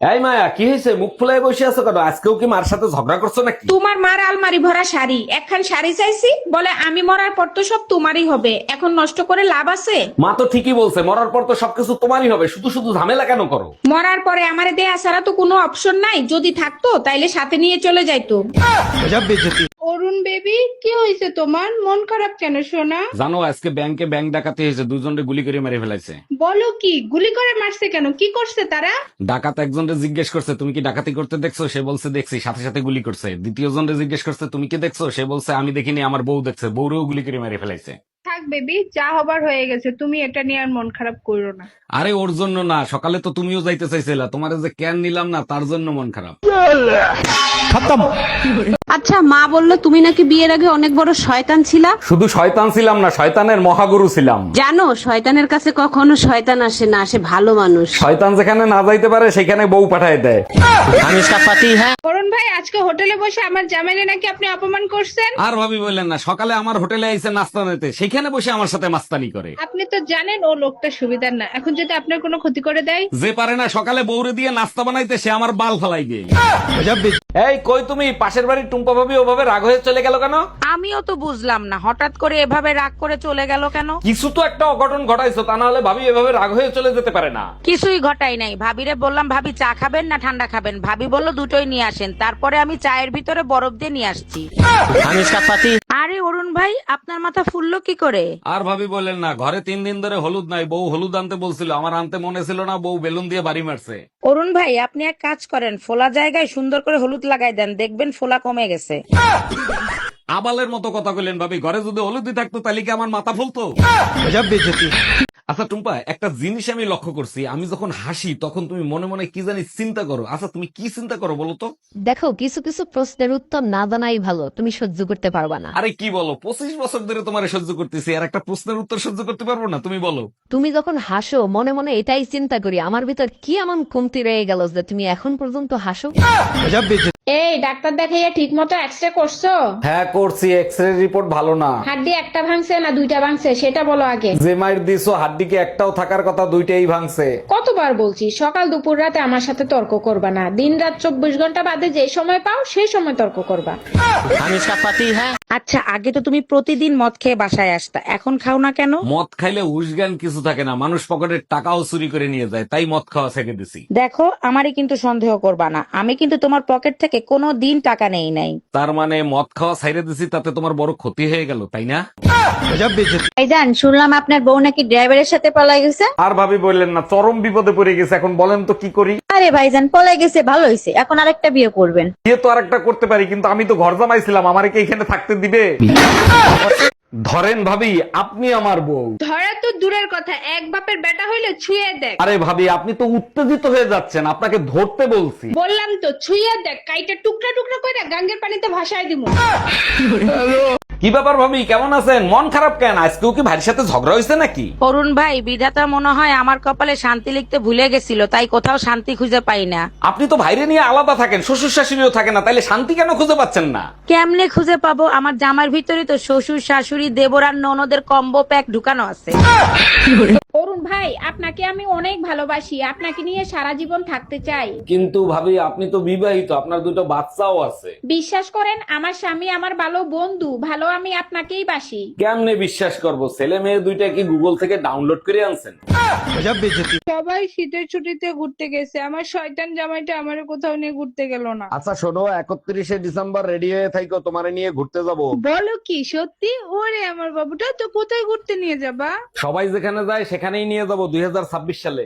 এই মায়া, কি হয়েছে? মুখ ফুলাই বসে আছো কেন? আজকেও কি মার সাথে ঝগড়া করছো নাকি? তোমার মার আলমারি ভরা শাড়ি, একখান শাড়ি চাইছি, বলে আমি মরার পর তো সব তোমারই হবে, এখন নষ্ট করে লাভ আছে? মা তো ঠিকই বলছে, মরার পর তো সবকিছু তোমারই হবে, শুধু শুধু ঝামেলা কেন করো? মরার পরে আমারে দেয়া ছাড়া তো কোনো অপশন নাই, যদি থাকতো তাইলে সাথে নিয়ে চলে যাইতো। অরুণ বেবি, কি হয়েছে তোমার? মন খারাপ কেন সোনা? জানো, আজকে ব্যাংকে ব্যাংক ডাকাতি হয়েছে, দুজনে গুলি করে মেরে ফেলাইছে। বলো কি, গুলি করে মারছে কেন? কি করছে তারা? ডাকাত একজনকে জিজ্ঞেস করছে তুমি কি ডাকাতি করতে দেখছো, সে বলছে দেখছি, সাথে সাথে গুলি করছে। দ্বিতীয় জনকে জিজ্ঞেস করছে তুমি কি দেখছো, সে বলছে আমি দেখিনি, আমার বউ দেখছে, বউরেও গুলি করে মেরে ফেলাইছে। থাক বেবি, যা হবার হয়ে গেছে, তুমি এটা নিয়ে আর মন খারাপ করো না। আরে ওর জন্য না, সকালে তো তুমিও যাইতে চাইছিলা, তোমার যে ক্যান নিলাম না তার জন্য মন খারাপ। আচ্ছা, মা বললো তুমি নাকি বিয়ের আগে অনেক বড় শয়তান ছিলা। শুধু শয়তান ছিলাম না, শয়তানের মহাগুরু ছিলাম। জানো, শয়তানের কাছে কখনো শয়তান আসে না, আসে ভালো মানুষ। শয়তান যেখানে না যাইতে পারে সেখানে বউ পাঠায় দেয়। অরুণ ভাই, আজকে হোটেলে বসে আমার জামাইরে নাকি আপনি অপমান করছেন। আর ভাবি বললেন না, সকালে আমার হোটেলে আইসে নাস্তা নিতে, সেখানে বসে আমার সাথে মাস্তানি করে। আপনি তো জানেন ও লোকটা সুবিধার না, এখন যদি আপনার কোনো ক্ষতি করে দেয়। যে পারে না সকালে বউরে দিয়ে নাস্তা বানাইতে, সে আমার বাল ফালাই দিয়ে। এই কই তুমি? পাশের বাড়ির টুম্পা ভাবি ওভাবে রাগ হয়ে চলে গেল কেন? আমিও তো বুঝলাম না, হঠাৎ করে এভাবে রাগ করে চলে গেল কেন। কিছু তো একটা অঘটন ঘটাইছো, তা না হলে ভাবি এভাবে রাগ হয়ে চলে যেতে পারে না। কিছুই ঘটাই নাই, ভাবিরে বললাম ভাবি চা খাবেন না ঠান্ডা খাবেন, ভাবি বলল দুটোই নিয়ে আসেন, তারপরে আমি চায়ের ভিতরে বরফ দিয়ে নিয়ে আসছি। আরে অরুণ ভাই, আপনার মাথা ফুললো কি করে? আর ভাবি বলেন না, ঘরে 3 দিন ধরে হলুদ নাই, বউ হলুদ আনতে বলছিল, আমার আনতে মনে ছিল না, বউ বেলুন দিয়ে বাড়ি মারছে। অরুণ ভাই, আপনি এক কাজ করেন, ফোলা জায়গায় সুন্দর করে হলুদ লাগাই দেন, দেখবেন ফোলা কমে গেছে। আবালের মতো কথা কইলেন ভাবি, ঘরে যদি হলুদই থাকতো তাহলে কি আমার মাথা ফুলতো? আচ্ছা টুম্পা, একটা জিনিস আমি লক্ষ্য করছি, আমি যখন হাসি তখন তুমি মনে মনে কি জানি চিন্তা করো। আচ্ছা তুমি কি চিন্তা করো বলো তো? দেখো, কিছু কিছু প্রশ্নের উত্তর না জানাই ভালো, তুমি সহ্য করতে পারবা না। আরে কি বলো, 25 বছর ধরে তোমার সহ্য করতেছি, আর একটা প্রশ্নের উত্তর সহ্য করতে পারবো না? তুমি বলো। তুমি যখন হাসো মনে মনে এটাই চিন্তা করি, আমার ভিতর কি এমন কমতি রয়ে গেল যে তুমি এখন পর্যন্ত হাসো। এই ডাক্তার দেখাইয়া ঠিক মতো এক্সরে করছো? হ্যাঁ করছি, এক্সরে রিপোর্ট ভালো না। হাড্ডি একটা ভাঙছে না দুইটা ভাঙছে সেটা বলো আগে। যে মাইর দিছো হাড্ডিকে একটাও থাকার কথা, দুইটাই ভাঙছে। কতবার বলছি সকাল দুপুর রাতে আমার সাথে তর্ক করবা না, দিন রাত 24 ঘন্টা বাদে যে সময় পাও সেই সময় তর্ক করবা। আচ্ছা, আগে তো তুমি প্রতিদিন মদ খেয়ে বাসায় আসতা, এখন খাও না কেন? মদ খাইলে হুশজ্ঞান কিছু থাকে না, মানুষ পকেটের টাকাও চুরি করে নিয়ে যায়, তাই মদ খাওয়া ছেড়ে দিছি। দেখো, আমারই কিন্তু সন্দেহ করবা না, আমি কিন্তু তোমার পকেট থেকে কোনো দিন টাকা নেই নাই। তার মানে মদ খাওয়া ছাইড়ে দিছি, তাতে তোমার বড় ক্ষতি হয়ে গেল, তাই না? ভাইজান, শুনলাম আপনার বউ নাকি ড্রাইভারের সাথে পলাই গেছে। আর ভাবি বললেন না, চরম বিপদে পড়ে গেছে, এখন বলেন তো কি করি? আরে ভাইজান, পলাই গেছে ভালো হয়েছে, এখন আরেকটা বিয়ে করবেন। বিয়ে তো আরেকটা করতে পারি, কিন্তু আমি তো ঘর জামাইছিলাম, আমারে কি এখানে থাকতে দিবে? ধরেন ভাবি, আপনি আমার বউ। ধরা তো দূরের কথা, এক বাপের বেটা হইলে ছুঁয়ে দেখ। আরে ভাবি, আপনি তো উত্তেজিত হয়ে যাচ্ছেন, আপনাকে ধরতে বলছি। বললাম তো ছুঁয়ে দেখ, কাইটা টুকরা টুকরা করে গাঙ্গের পানিতে ভাসায় দিমু। কি ব্যাপার ভাবি, কেমন আছেন? মন খারাপ কেন? আজকেও কি ভাইয়ের সাথে ঝগড়া হয়েছে নাকি? অরুণ ভাই, বিধাতা মনে হয় আমার কপালে শান্তি লিখতে ভুলে গেছিল, তাই কোথাও শান্তি খুঁজে পাই না। আপনি তো ভাইরে নিয়ে আলাদা থাকেন, শ্বশুর শাশুড়িও থাকে না, তাইলে শান্তি কেন খুঁজে পাচ্ছেন না? কেমনে খুঁজে পাবো? আমার জামার ভিতরে তো শ্বশুর শাশুড়ি দেবর আর ননদের কম্বো প্যাক ঢুকানো আছে। অরুণ ভাই, আপনাকে আমি অনেক ভালোবাসি, আপনাকে নিয়ে সারা জীবন থাকতে চাই। কিন্তু ভাবি, আপনি তো বিবাহিত, আপনার দুটো বাচ্চাও আছে। বিশ্বাস করেন, আমার স্বামী আমার ভালো বন্ধু, ভালো আমি আপনাকেই বাসি। কেমনে বিশ্বাস করব? ছেলে মেয়ে দুইটা কি গুগল থেকে ডাউনলোড করে আনছেন? সবাই শীতের ছুটিতে ঘুরতে গেছে, আমার শয়তান জামাইটা আমারে কোথাও নিয়ে ঘুরতে গেল না। আচ্ছা শোনো, 31শে ডিসেম্বর রেডি হয়ে থাইকো, তোমারে নিয়ে ঘুরতে যাব। বলো কি সত্যি? ওরে আমার বাবুটা, তো কোথায় ঘুরতে নিয়ে যাবা? সবাই যেখানে যায় সেখানেই নিয়ে যাব 2026 সালে।